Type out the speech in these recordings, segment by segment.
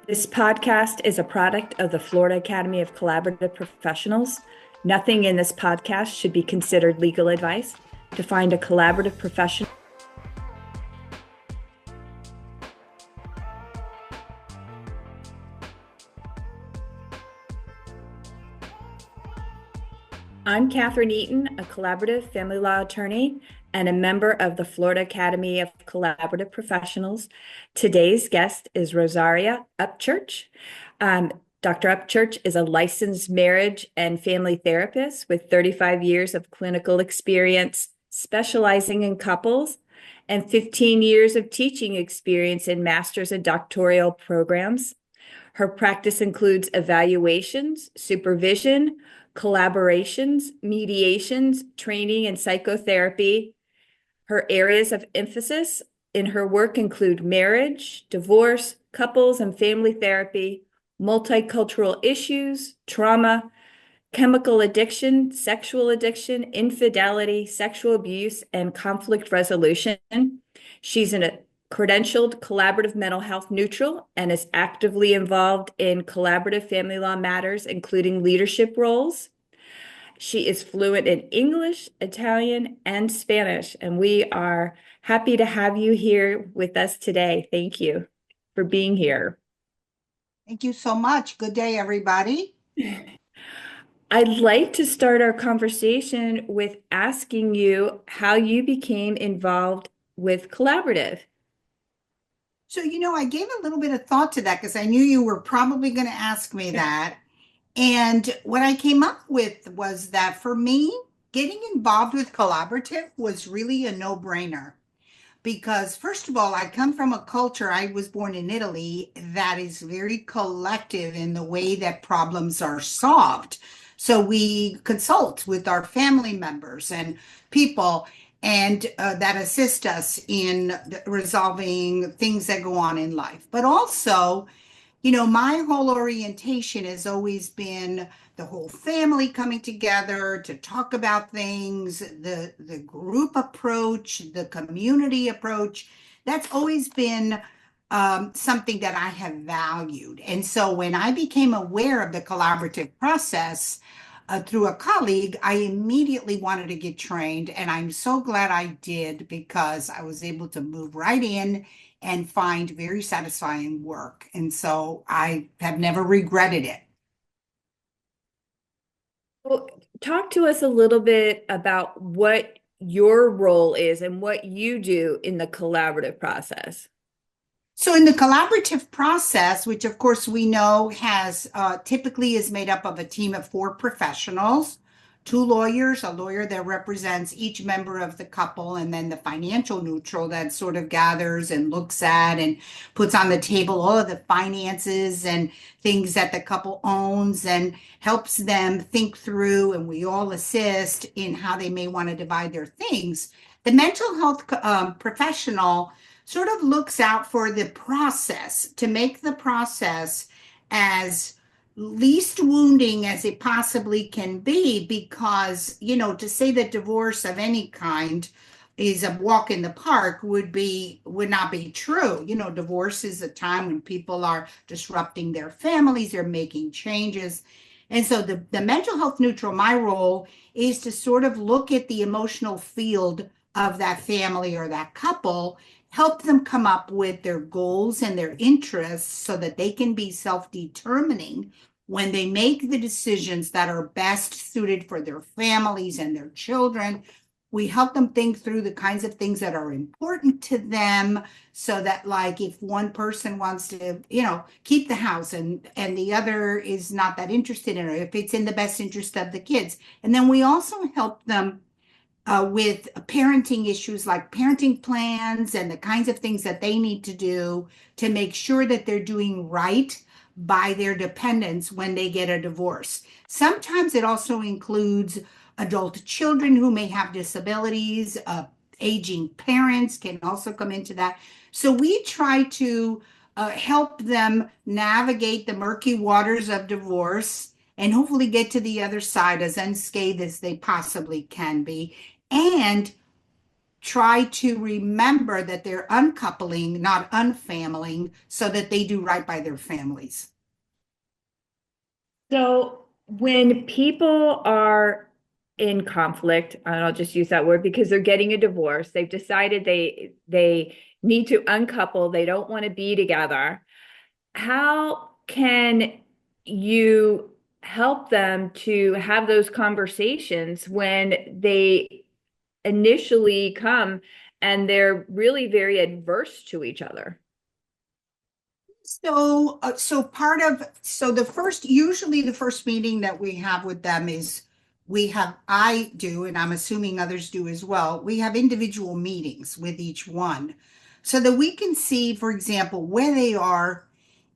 This podcast is a product of the Florida Academy of Collaborative Professionals. Nothing in this podcast should be considered legal advice. To find a collaborative professional, I'm Catherine Eaton, a collaborative family law attorney and a member of the Florida Academy of Collaborative Professionals. Today's guest is Rosaria Upchurch. Dr. Upchurch is a licensed marriage and family therapist with 35 years of clinical experience, specializing in couples, and 15 years of teaching experience in master's and doctoral programs. Her practice includes evaluations, supervision, collaborations, mediations, training, and psychotherapy. Her areas of emphasis in her work include marriage, divorce, couples and family therapy, multicultural issues, trauma, chemical addiction, sexual addiction, infidelity, sexual abuse, and conflict resolution. She's a credentialed collaborative mental health neutral and is actively involved in collaborative family law matters, including leadership roles. She is fluent in English, Italian, and Spanish, and we are happy to have you here with us today. Thank you for being here. Thank you so much. Good day, everybody. I'd like to start our conversation with asking you how you became involved with collaborative. So, I gave a little bit of thought to that because I knew you were probably going to ask me that. And what I came up with was that for me, getting involved with collaborative was really a no-brainer. Because, first of all, I come from a culture, I was born in Italy, that is very collective in the way that problems are solved. So we consult with our family members and people and that assist us in resolving things that go on in life. But also, my whole orientation has always been the whole family coming together to talk about things, the group approach, the community approach. That's always been something that I have valued. And so when I became aware of the collaborative process through a colleague, I immediately wanted to get trained. And I'm so glad I did because I was able to move right in and find very satisfying work. And so I have never regretted it. Well, talk to us a little bit about what your role is and what you do in the collaborative process. So in the collaborative process, which of course we know has typically is made up of a team of four professionals, two lawyers, a lawyer that represents each member of the couple, and then the financial neutral that sort of gathers and looks at and puts on the table all of the finances and things that the couple owns and helps them think through, and we all assist in how they may want to divide their things. The mental health professional sort of looks out for the process to make the process as least wounding as it possibly can be because, to say that divorce of any kind is a walk in the park would not be true. Divorce is a time when people are disrupting their families, they're making changes. And so the mental health neutral, my role is to sort of look at the emotional field of that family or that couple, help them come up with their goals and their interests so that they can be self-determining when they make the decisions that are best suited for their families and their children. We help them think through the kinds of things that are important to them so that, like, if one person wants to, keep the house and the other is not that interested in it, if it's in the best interest of the kids. And then we also help them with parenting issues like parenting plans and the kinds of things that they need to do to make sure that they're doing right by their dependents when they get a divorce. Sometimes it also includes adult children who may have disabilities, aging parents can also come into that. So we try to help them navigate the murky waters of divorce and hopefully get to the other side as unscathed as they possibly can be, and try to remember that they're uncoupling, not unfamilying, so that they do right by their families. So when people are in conflict, and I'll just use that word because they're getting a divorce, they've decided they need to uncouple, they don't want to be together. How can you help them to have those conversations when they initially come and they're really very adverse to each other? Usually the first meeting that we have with them is I do, and I'm assuming others do as well. We have individual meetings with each one so that we can see, for example, where they are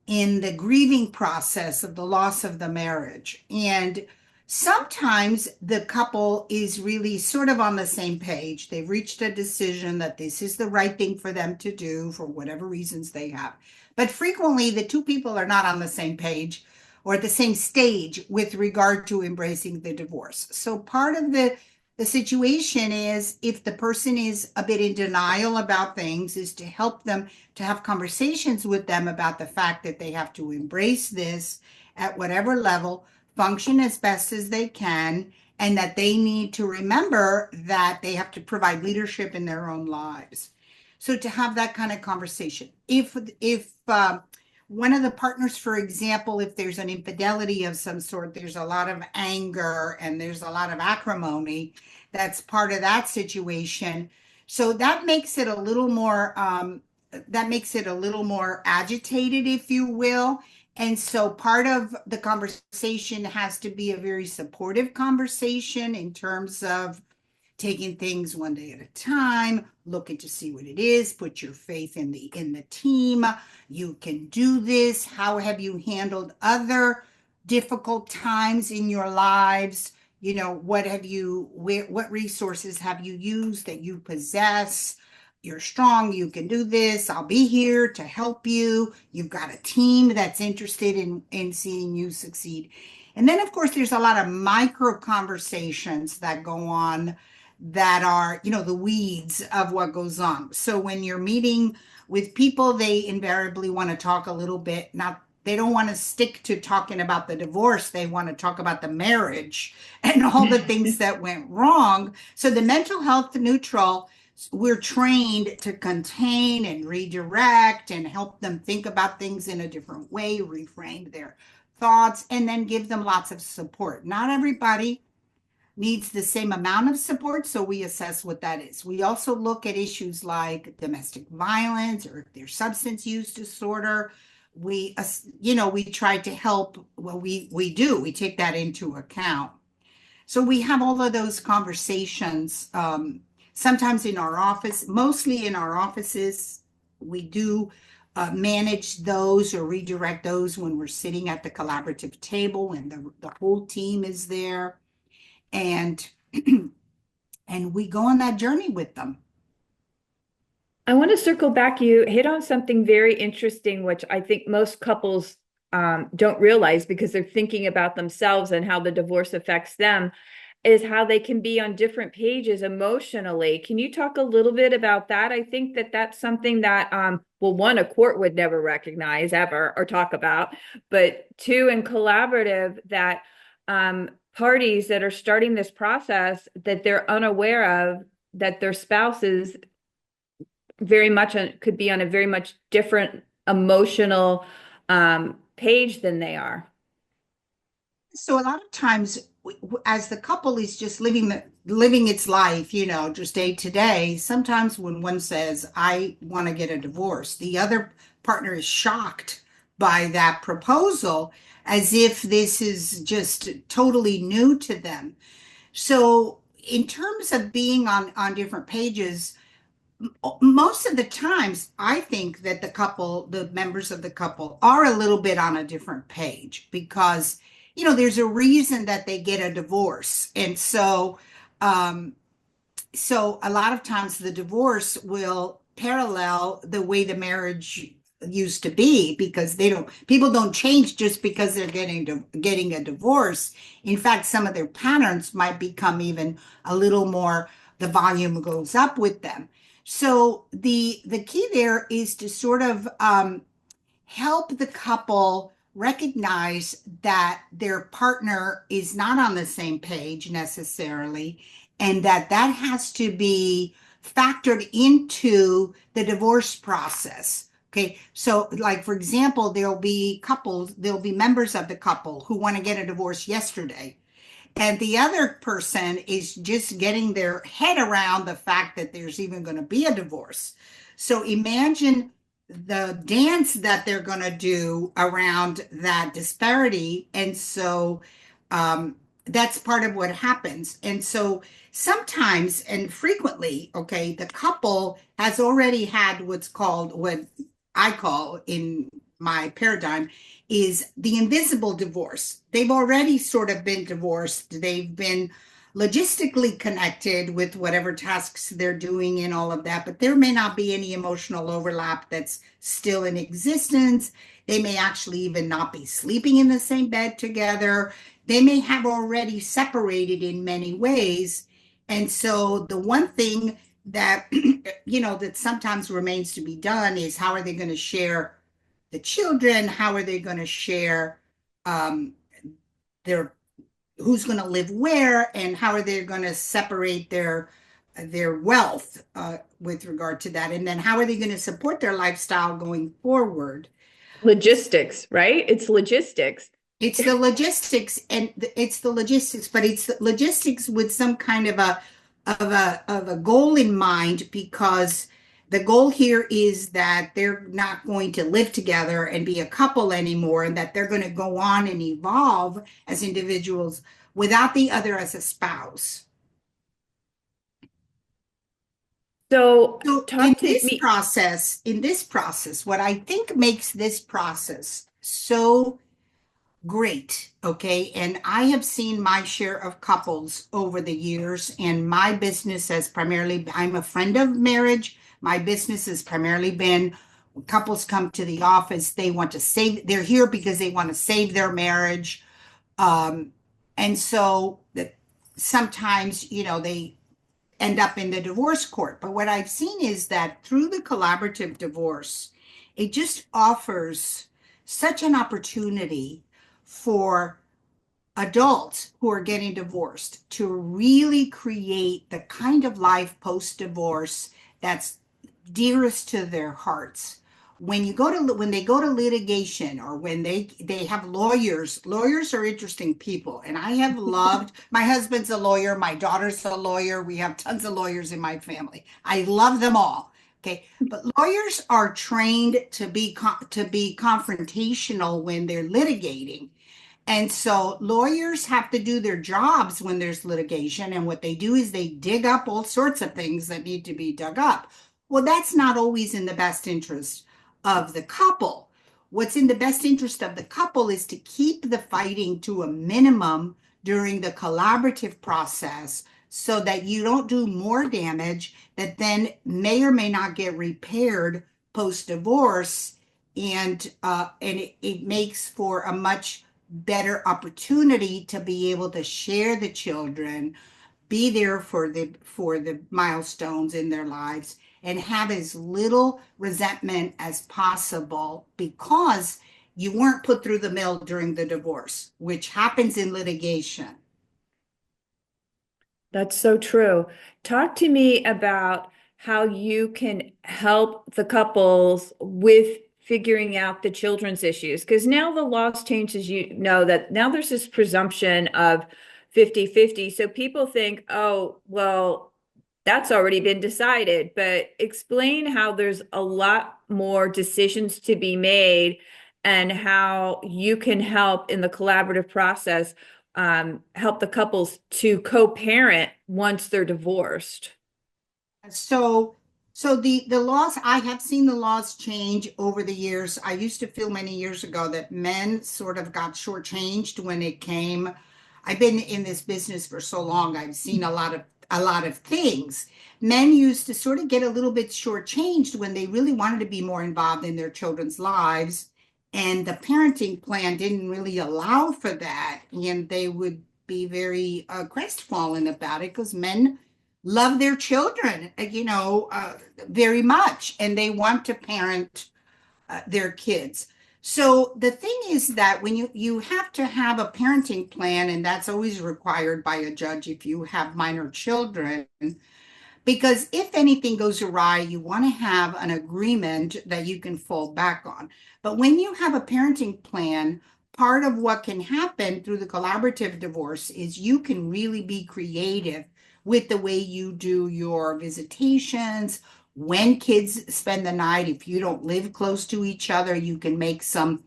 in the grieving process of the loss of the marriage. And sometimes the couple is really sort of on the same page. They've reached a decision that this is the right thing for them to do for whatever reasons they have. But frequently, the two people are not on the same page or at the same stage with regard to embracing the divorce. So part of the situation is, if the person is a bit in denial about things, is to help them to have conversations with them about the fact that they have to embrace this at whatever level, function as best as they can, and that they need to remember that they have to provide leadership in their own lives. So to have that kind of conversation, if one of the partners, for example, if there's an infidelity of some sort, there's a lot of anger and there's a lot of acrimony. That's part of that situation. So that makes it a little more agitated, if you will. And so part of the conversation has to be a very supportive conversation in terms of taking things one day at a time, looking to see what it is, put your faith in the team. You can do this. How have you handled other difficult times in your lives? What resources have you used that you possess? You're strong, you can do this. I'll be here to help you. You've got a team that's interested in seeing you succeed. And then, of course, there's a lot of micro conversations that go on that are, the weeds of what goes on. So when you're meeting with people, they invariably want to talk a little bit, not they don't want to stick to talking about the divorce. They want to talk about the marriage and all the things that went wrong. So the mental health neutral, we're trained to contain and redirect and help them think about things in a different way, reframe their thoughts, and then give them lots of support. Not everybody needs the same amount of support, so we assess what that is. We also look at issues like domestic violence or if there's substance use disorder. We try to help. Well, we take that into account. So we have all of those conversations, sometimes in our office, mostly in our offices. We do manage those or redirect those when we're sitting at the collaborative table and the whole team is there. And and we go on that journey with them. I want to circle back. You hit on something very interesting, which I think most couples don't realize because they're thinking about themselves and how the divorce affects them, is how they can be on different pages emotionally. Can you talk a little bit about that? I think that that's something that, well, one, a court would never recognize ever or talk about, but two, in collaborative, that parties that are starting this process, that they're unaware of, that their spouses very much could be on a very much different emotional page than they are. So a lot of times, as the couple is just living its life, just day to day, sometimes when one says, I want to get a divorce, the other partner is shocked by that proposal, as if this is just totally new to them. So in terms of being on different pages, most of the times I think that the members of the couple are a little bit on a different page because, there's a reason that they get a divorce. And so a lot of times the divorce will parallel the way the marriage used to be, because people don't change just because they're getting a divorce. In fact, some of their patterns might become even a little more the volume goes up with them. So the key there is to sort of help the couple recognize that their partner is not on the same page necessarily, and that that has to be factored into the divorce process. Okay, so like for example, there'll be members of the couple who want to get a divorce yesterday, and the other person is just getting their head around the fact that there's even going to be a divorce. So imagine the dance that they're going to do around that disparity. And so that's part of what happens. And so sometimes and frequently, okay, the couple has already had what's called, what I call in my paradigm, is the invisible divorce. They've already sort of been divorced. They've been logistically connected with whatever tasks they're doing and all of that, but there may not be any emotional overlap that's still in existence. They may actually even not be sleeping in the same bed together. They may have already separated in many ways. And so the one thing that, that sometimes remains to be done is how are they going to share the children? How are they going to share um, their who's going to live where, and how are they going to separate their wealth with regard to that, and then how are they going to support their lifestyle going forward? Logistics, right? It's logistics. It's the logistics, and it's the logistics, but it's the logistics with some kind of a goal in mind, because the goal here is that they're not going to live together and be a couple anymore, and that they're going to go on and evolve as individuals without the other as a spouse. So So talk to me. in this process, what I think makes this process so great, okay? And I have seen my share of couples over the years, and my business has primarily, I'm a friend of marriage. My business has primarily been when couples come to the office, they want to save, they're here because they want to save their marriage. Um, and so that sometimes, they end up in the divorce court. But what I've seen is that through the collaborative divorce, it just offers such an opportunity for adults who are getting divorced to really create the kind of life post divorce that's dearest to their hearts. When they go to litigation, or when they have lawyers are interesting people, and I have loved, my husband's a lawyer, my daughter's a lawyer, we have tons of lawyers in my family. I love them all. Okay, but lawyers are trained to be confrontational when they're litigating, and so lawyers have to do their jobs when there's litigation. And what they do is they dig up all sorts of things that need to be dug up. Well, that's not always in the best interest of the couple. What's in the best interest of the couple is to keep the fighting to a minimum during the collaborative process, so that you don't do more damage that then may or may not get repaired post divorce. And it makes for a much better opportunity to be able to share the children, be there for the milestones in their lives, and have as little resentment as possible, because you weren't put through the mill during the divorce, which happens in litigation. That's so true. Talk to me about how you can help the couples with figuring out the children's issues. Because now the law's changed, as you know, that now there's this presumption of 50-50. So people think, oh, well, that's already been decided. But explain how there's a lot more decisions to be made and how you can help in the collaborative process, help the couples to co-parent once they're divorced. So, so the laws, I have seen the laws change over the years. I used to feel many years ago that men sort of got shortchanged when it came. I've been in this business for so long. I've seen a lot of things. Men used to sort of get a little bit shortchanged when they really wanted to be more involved in their children's lives. And the parenting plan didn't really allow for that. And they would be very crestfallen about it, because men love their children, very much, and they want to parent their kids. So the thing is that when you have to have a parenting plan, and that's always required by a judge if you have minor children, because if anything goes awry, you want to have an agreement that you can fall back on. But when you have a parenting plan, part of what can happen through the collaborative divorce is you can really be creative with the way you do your visitations. When kids spend the night, if you don't live close to each other, you can make some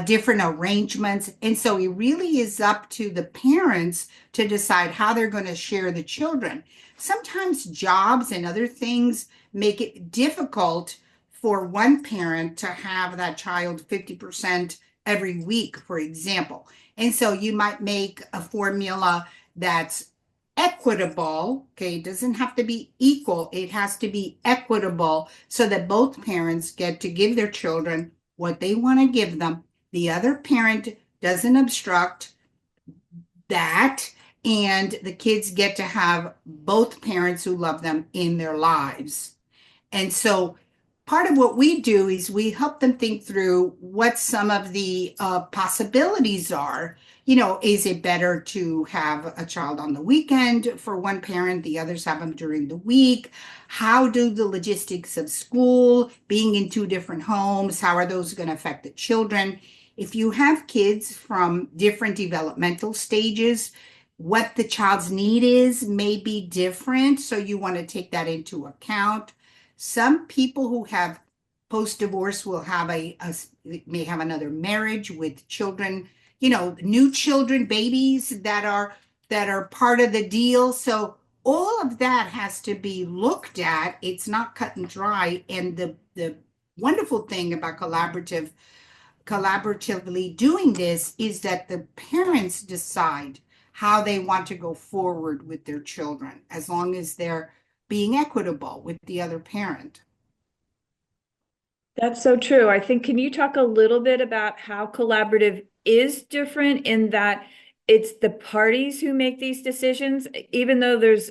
different arrangements. And so it really is up to the parents to decide how they're going to share the children. Sometimes jobs and other things make it difficult for one parent to have that child 50% every week, for example. And so you might make a formula that's equitable. Okay, it doesn't have to be equal, it has to be equitable so that both parents get to give their children what they want to give them. The other parent doesn't obstruct that, and the kids get to have both parents who love them in their lives. And so part of what we do is we help them think through what some of the possibilities are. Is it better to have a child on the weekend for one parent, the others have them during the week? How do the logistics of school, being in two different homes, how are those going to affect the children? If you have kids from different developmental stages, what the child's need is may be different. So you want to take that into account. Some people who have post-divorce will have may have another marriage with children, new children, babies that are part of the deal. So all of that has to be looked at. It's not cut and dry. And the wonderful thing about collaboratively doing this is that the parents decide how they want to go forward with their children, as long as they're being equitable with the other parent. That's so true. I think, can you talk a little bit about how collaborative is different in that it's the parties who make these decisions, even though there's,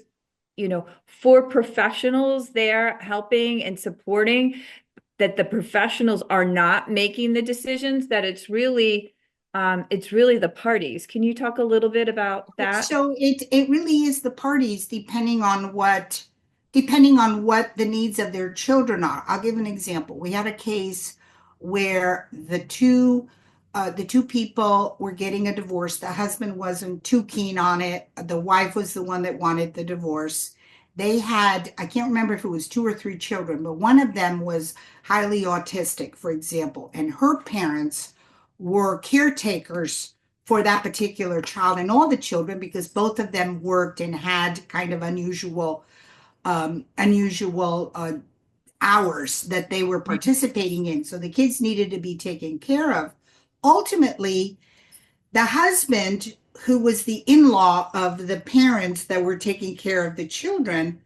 four professionals there helping and supporting, that the professionals are not making the decisions, that it's really the parties. Can you talk a little bit about that? So it really is the parties depending on what the needs of their children are. I'll give an example. We had a case where the two people were getting a divorce. The husband wasn't too keen on it. The wife was the one that wanted the divorce. They had, I can't remember if it was two or three children, but one of them was highly autistic, for example, and her parents were caretakers for that particular child and all the children because both of them worked and had kind of unusual hours that they were participating in. So the kids needed to be taken care of. Ultimately, the husband, who was the in-law of the parents that were taking care of the children,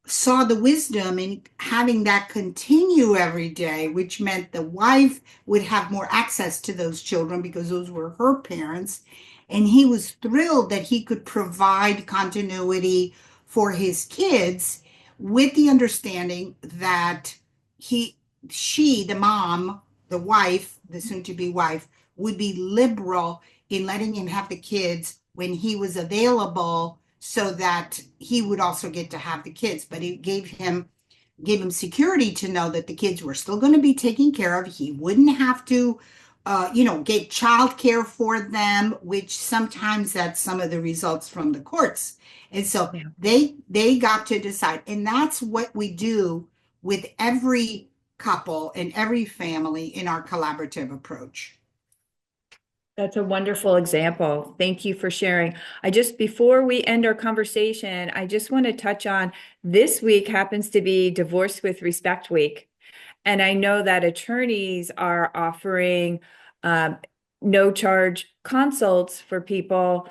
saw the wisdom in having that continue every day, which meant the wife would have more access to those children because those were her parents. And he was thrilled that he could provide continuity for his kids with the understanding that the mom, the wife, the soon to be wife, would be liberal in letting him have the kids when he was available so that he would also get to have the kids. But it gave him security to know that the kids were still going to be taken care of. He wouldn't have to get childcare for them, which sometimes that's some of the results from the courts. And so Yeah. they got to decide. And that's what we do with every couple and every family in our collaborative approach. That's a wonderful example. Thank you for sharing. Before we end our conversation, I just want to touch on this week happens to be Divorce with Respect Week. And I know that attorneys are offering no charge consults for people.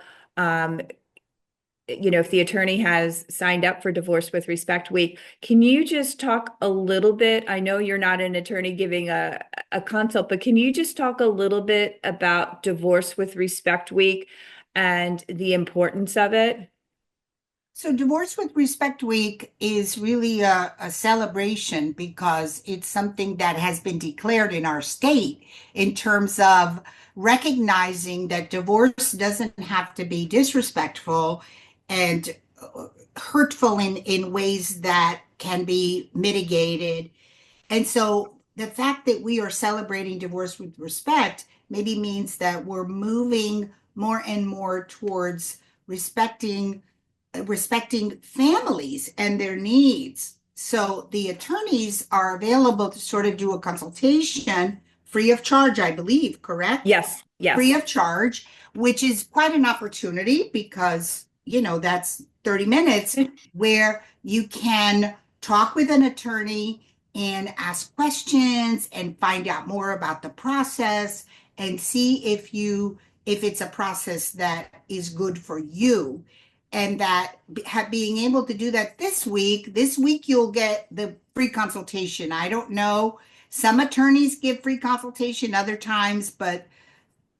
If the attorney has signed up for Divorce with Respect Week, can you just talk a little bit? I know you're not an attorney giving a consult, but can you just talk a little bit about Divorce with Respect Week and the importance of it? So, Divorce with Respect Week is really a celebration because it's something that has been declared in our state in terms of recognizing that divorce doesn't have to be disrespectful and hurtful in ways that can be mitigated. And so, the fact that we are celebrating divorce with respect maybe means that we're moving more and more towards respecting families and their needs. So the attorneys are available to sort of do a consultation free of charge, I believe, correct? Yes, Free yes. of charge, which is quite an opportunity because, that's 30 minutes where you can talk with an attorney and ask questions and find out more about the process and see if it's a process that is good for you. And that being able to do that this week you'll get the free consultation. I don't know. Some attorneys give free consultation other times, but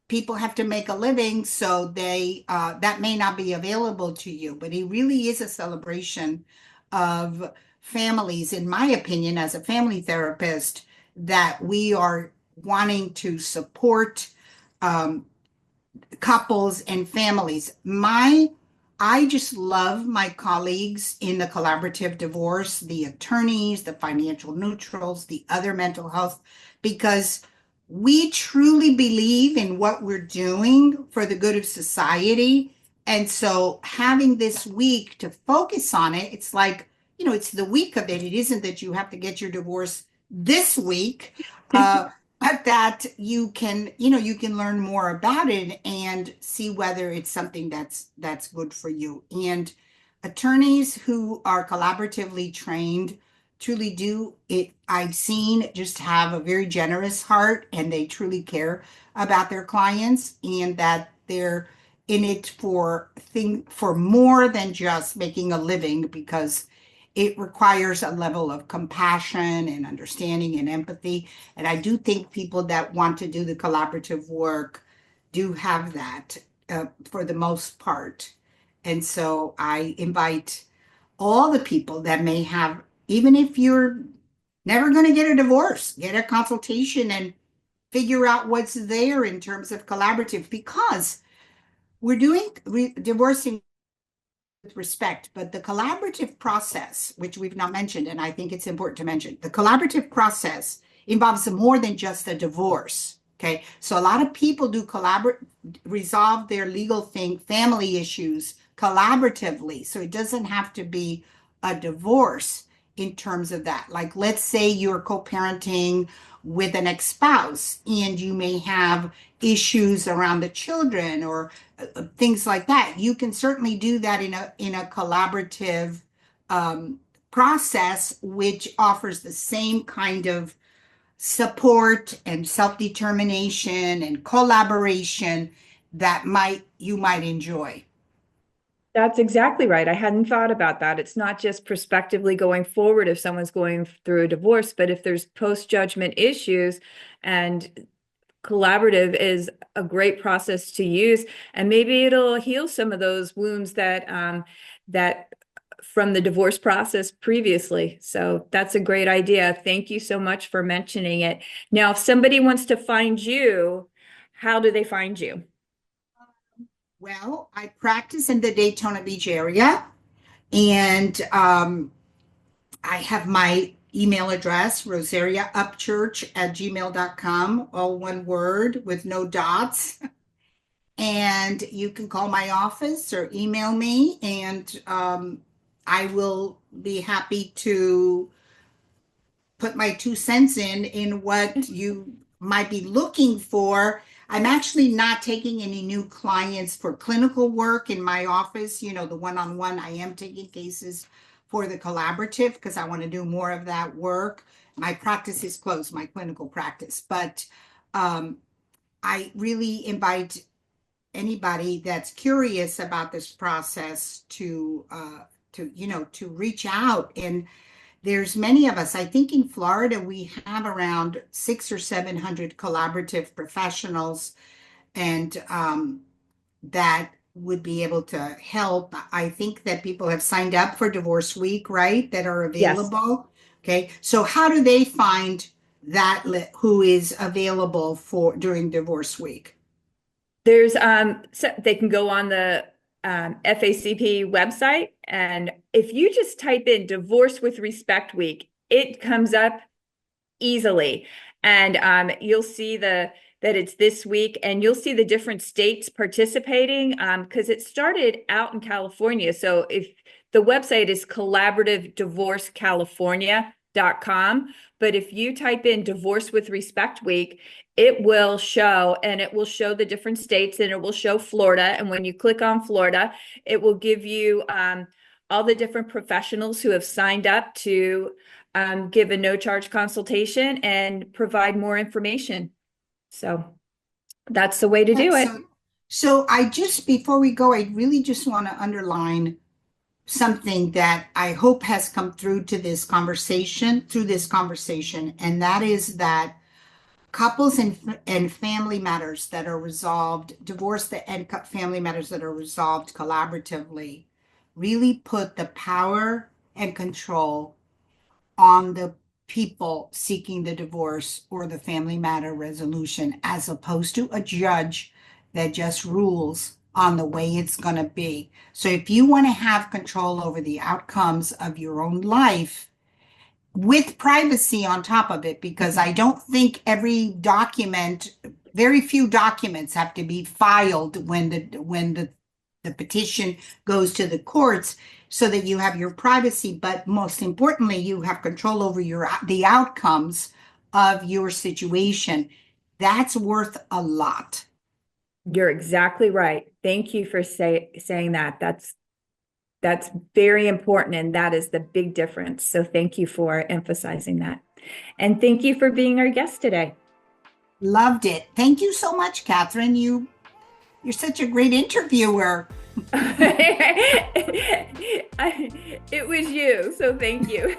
people have to make a living, so they that may not be available to you. But it really is a celebration of families, in my opinion, as a family therapist, that we are wanting to support um, couples and families. I just love my colleagues in the collaborative divorce, the attorneys, the financial neutrals, the other mental health, because we truly believe in what we're doing for the good of society. And so having this week to focus on it, it's like, it's the week of it. It isn't that you have to get your divorce this week. But that you can learn more about it and see whether it's something that's good for you. And attorneys who are collaboratively trained truly do it. I've seen just have a very generous heart, and they truly care about their clients, and that they're in it for more than just making a living, because it requires a level of compassion and understanding and empathy. And I do think people that want to do the collaborative work do have that for the most part. And so I invite all the people that may have, even if you're never going to get a divorce, get a consultation and figure out what's there in terms of collaborative, because we're doing divorcing with respect, but the collaborative process, which we've not mentioned, and I think it's important to mention, the collaborative process involves more than just a divorce. Okay, so a lot of people do resolve their family issues collaboratively. So it doesn't have to be a divorce in terms of that. Like, let's say you're co-parenting with an ex-spouse and you may have issues around the children or things like that. You can certainly do that in a collaborative process, which offers the same kind of support and self-determination and collaboration that you might enjoy. That's exactly right. I hadn't thought about that. It's not just prospectively going forward if someone's going through a divorce, but if there's post-judgment issues, and collaborative is a great process to use, and maybe it'll heal some of those wounds that from the divorce process previously. So that's a great idea. Thank you so much for mentioning it. Now, if somebody wants to find you, how do they find you? Well, I practice in the Daytona Beach area, and I have my email address, rosariaupchurch@gmail.com, all one word with no dots. And you can call my office or email me, and I will be happy to put my 2 cents in what you might be looking for. I'm actually not taking any new clients for clinical work in my office, the one-on-one. I am taking cases for the collaborative because I want to do more of that work. My practice is closed, my clinical practice, but I really invite anybody that's curious about this process to reach out. And there's many of us. I think in Florida we have around 600 or 700 collaborative professionals, and that would be able to help. I think that people have signed up for Divorce Week, right? That are Yes. available. Okay. So how do they find that who is available for during Divorce Week? There's so they can go on the FACP website, and if you just type in Divorce with Respect Week, it comes up easily. And you'll see that it's this week, and you'll see the different states participating because it started out in California. So if the website is collaborativedivorcecalifornia.com, but if you type in Divorce with Respect Week, it will show, and it will show the different states, and it will show Florida. And when you click on Florida, it will give you all the different professionals who have signed up to give a no charge consultation and provide more information. So that's the way to Yeah, do it. so I just before we go, I really just want to underline something that I hope has come through this conversation, and that is that couples and family matters that are resolved, and family matters that are resolved collaboratively, really put the power and control on the people seeking the divorce or the family matter resolution, as opposed to a judge that just rules on the way it's going to be. So if you want to have control over the outcomes of your own life, with privacy on top of it, because I don't think very few documents have to be filed when the petition goes to the courts, so that you have your privacy, but most importantly, you have control over the outcomes of your situation. That's worth a lot. You're exactly right. Thank you for saying that. That's very important, and that is the big difference. So thank you for emphasizing that. And thank you for being our guest today. Loved it. Thank you so much, Catherine. You're such a great interviewer. It was you, so thank you.